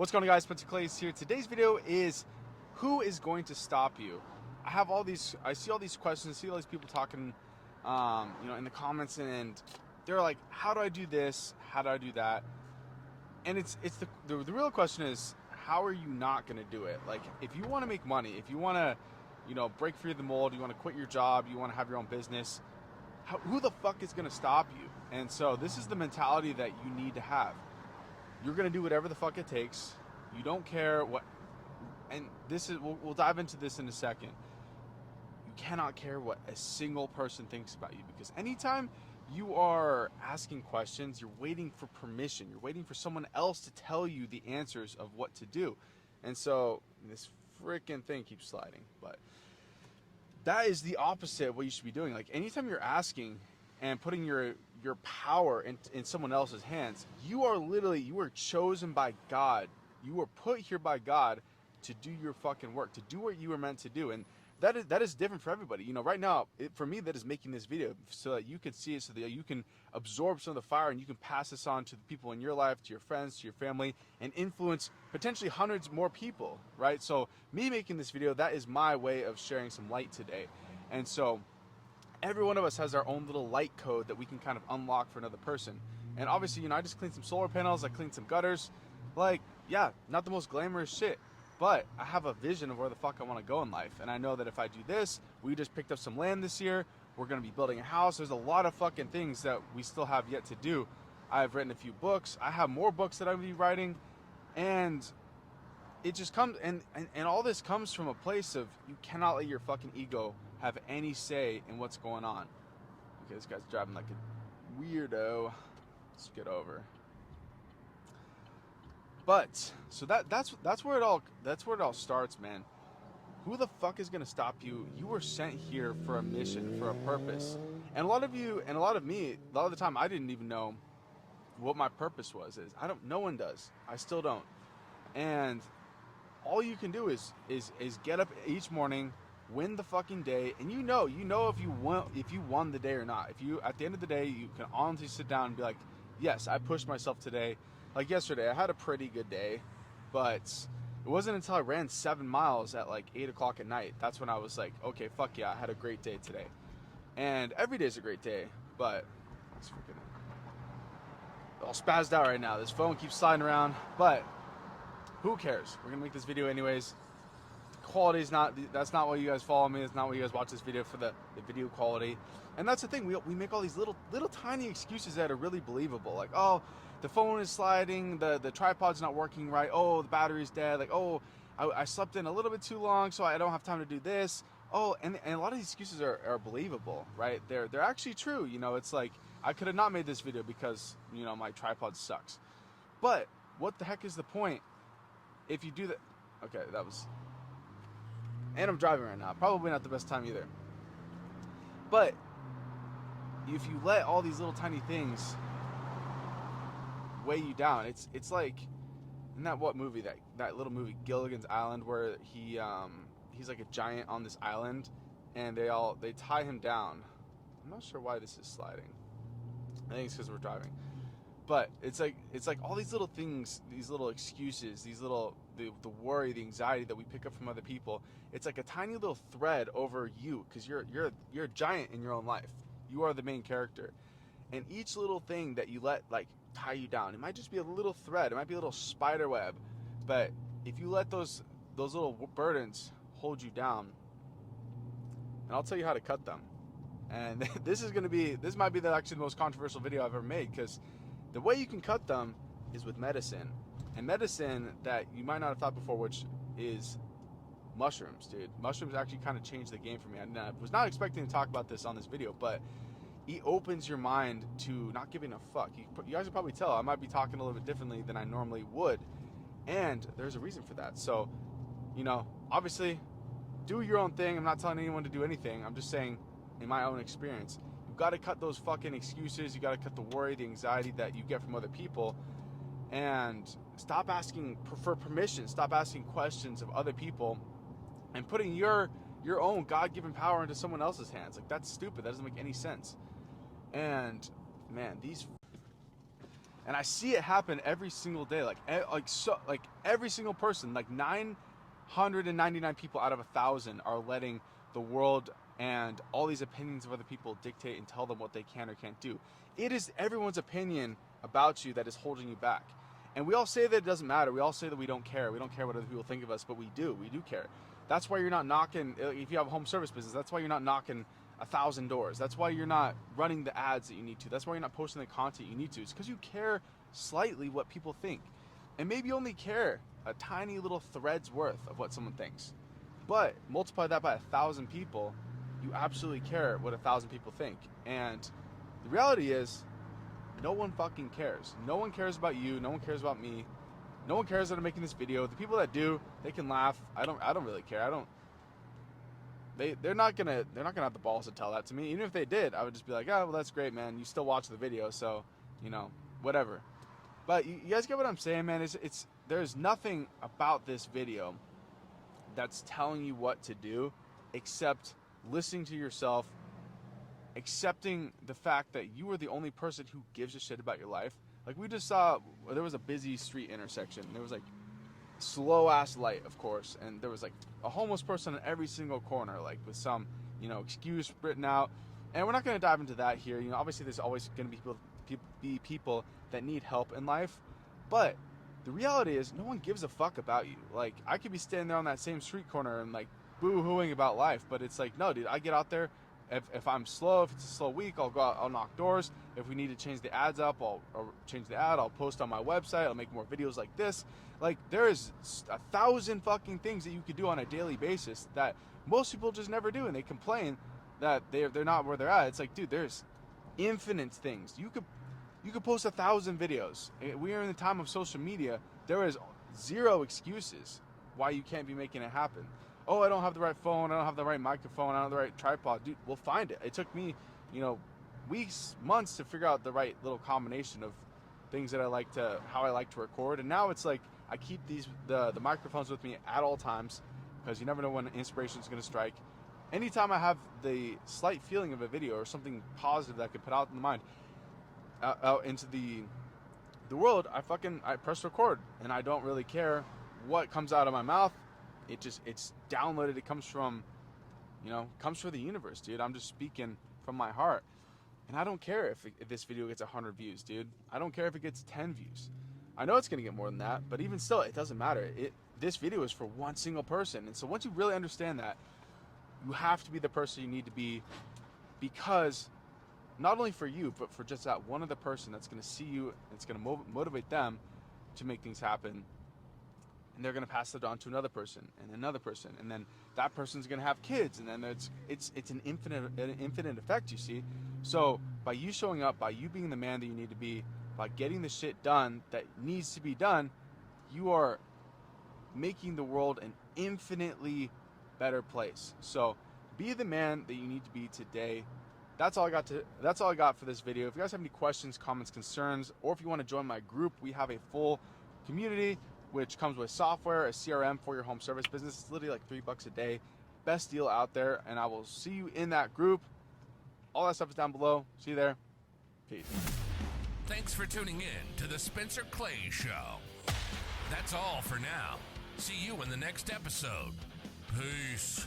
What's going on, guys? Spencer Clays here. Today's video is who is going to stop you? I see all these questions, see all these people talking, in the comments, and they're like, how do I do this? How do I do that? And the real question is, how are you not going to do it? Like, if you want to make money, if you want to, break free of the mold, you want to quit your job, you want to have your own business, who the fuck is going to stop you? And so this is the mentality that you need to have. You're going to do whatever the fuck it takes. You don't care what, and this is, we'll dive into this in a second. You cannot care what a single person thinks about you, because anytime you are asking questions, you're waiting for permission. You're waiting for someone else to tell you the answers of what to do. And so this freaking thing keeps sliding, but that is the opposite of what you should be doing. Like, anytime you're asking and putting your power in someone else's hands, you are chosen by God. You were put here by God to do your fucking work, to do what you were meant to do. And that is different for everybody. Right now, for me, that is making this video so that you can see it, so that you can absorb some of the fire and you can pass this on to the people in your life, to your friends, to your family, and influence potentially hundreds more people, right? So me making this video, that is my way of sharing some light today. And so every one of us has our own little light code that we can kind of unlock for another person. And obviously, I just cleaned some solar panels, I cleaned some gutters. Like, yeah, not the most glamorous shit, but I have a vision of where the fuck I want to go in life. And I know that if I do this, we just picked up some land this year, we're going to be building a house. There's a lot of fucking things that we still have yet to do. I've written a few books. I have more books that I'm going to be writing. And it just comes, and all this comes from a place of, you cannot let your fucking ego have any say in what's going on. Okay, this guy's driving like a weirdo. Let's get over. But so that's where it all starts, man. Who the fuck is gonna stop you? You were sent here for a mission, for a purpose. And a lot of you, and a lot of me, a lot of the time, I didn't even know what my purpose was. No one does. I still don't. And all you can do is get up each morning, win the fucking day, and you know if you won the day or not. If you, at the end of the day, you can honestly sit down and be like, yes, I pushed myself today. Like yesterday, I had a pretty good day, but it wasn't until I ran 7 miles at like 8 o'clock at night. That's when I was like, okay, fuck yeah, I had a great day today. And every day is a great day, but it's freaking all spazzed out right now. This phone keeps sliding around, but who cares? We're gonna make this video anyways. Quality is that's not why you guys follow me. It's not why you guys watch this video, for the video quality. And that's the thing, we make all these little tiny excuses that are really believable. Like, oh, the phone is sliding, the tripod's not working right, oh, the battery's dead, like, oh, I slept in a little bit too long, so I don't have time to do this. Oh, and a lot of these excuses are believable, right? They're actually true. It's like, I could have not made this video because my tripod sucks. But what the heck is the point if you do that? Okay, that was, and I'm driving right now, probably not the best time either. But if you let all these little tiny things weigh you down, it's like, isn't that what movie, that little movie Gilligan's Island, where he's like a giant on this island, and they tie him down. I'm not sure why this is sliding. I think it's because we're driving. But it's like all these little things, these little excuses, the worry, the anxiety that we pick up from other people. It's like a tiny little thread over you, because you're a giant in your own life. You are the main character, and each little thing that you let tie you down, it might just be a little thread, it might be a little spider web, but if you let those little burdens hold you down, and I'll tell you how to cut them. And this might be actually the most controversial video I've ever made, because the way you can cut them is with medicine. And medicine that you might not have thought before, which is mushrooms, dude. Mushrooms actually kind of changed the game for me. I was not expecting to talk about this on this video, but it opens your mind to not giving a fuck. You guys can probably tell I might be talking a little bit differently than I normally would. And there's a reason for that. So, obviously, do your own thing. I'm not telling anyone to do anything. I'm just saying, in my own experience, you've got to cut those fucking excuses. You got to cut the worry, the anxiety that you get from other people, and stop asking for permission. Stop asking questions of other people, and putting your own God-given power into someone else's hands. Like, that's stupid. That doesn't make any sense. And man, And I see it happen every single day. Like every single person, like 999 people out of 1,000 are letting the world and all these opinions of other people dictate and tell them what they can or can't do. It is everyone's opinion about you that is holding you back. And we all say that it doesn't matter. We all say that we don't care. We don't care what other people think of us, but we do. We do care. That's why you're not knocking, if you have a home service business, that's why you're not knocking 1,000 doors. That's why you're not running the ads that you need to. That's why you're not posting the content you need to. It's because you care slightly what people think. And maybe you only care a tiny little thread's worth of what someone thinks. But multiply that by 1,000 people, you absolutely care what 1,000 people think. And the reality is, no one fucking cares. No one cares about you. No one cares about me. No one cares that I'm making this video. The people that do, they can laugh. I don't really care. They're not gonna have the balls to tell that to me. Even if they did, I would just be like, oh, well, that's great, man. You still watch the video, so whatever. But you guys get what I'm saying, man? There's nothing about this video that's telling you what to do, except listening to yourself, accepting the fact that you are the only person who gives a shit about your life. Like, we just saw, there was a busy street intersection. There was like slow ass light, of course, and there was like a homeless person in every single corner, like with some excuse written out. And we're not going to dive into that here. Obviously there's always going to be people that need help in life, but the reality is no one gives a fuck about you. Like, I could be standing there on that same street corner and like boo-hooing about life, but it's like, no, dude, I get out there. If I'm slow, if it's a slow week, I'll go out, I'll knock doors. If we need to change the ads up, I'll change the ad. I'll post on my website. I'll make more videos like this. Like, there is 1,000 fucking things that you could do on a daily basis that most people just never do, and they complain that they're not where they're at. It's like, dude, there's infinite things. You could post 1,000 videos. We are in the time of social media. There is zero excuses why you can't be making it happen. Oh, I don't have the right phone, I don't have the right microphone, I don't have the right tripod. Dude, we'll find it. It took me, weeks, months to figure out the right little combination of things that how I like to record. And now it's like, I keep the microphones with me at all times, because you never know when inspiration is going to strike. Anytime I have the slight feeling of a video or something positive that I could put out in the mind, out into the world, I press record, and I don't really care what comes out of my mouth. It's downloaded. It comes from the universe, dude. I'm just speaking from my heart. And I don't care if this video gets 100 views, dude. I don't care if it gets 10 views. I know it's going to get more than that, but even still, it doesn't matter. This video is for one single person. And so once you really understand that, you have to be the person you need to be, because not only for you, but for just that one other person that's going to see you, it's going to motivate them to make things happen. And they're going to pass it on to another person and another person, and then that person's going to have kids, and then it's an infinite effect, you see. So by you showing up, by you being the man that you need to be, by getting the shit done that needs to be done, you are making the world an infinitely better place. So be the man that you need to be today. That's all I got for this video. If you guys have any questions, comments, concerns, or if you want to join my group, we have a full community which comes with software, a CRM for your home service business. It's literally like $3 a day. Best deal out there, and I will see you in that group. All that stuff is down below. See you there. Peace. Thanks for tuning in to the Spencer Clay Show. That's all for now. See you in the next episode. Peace.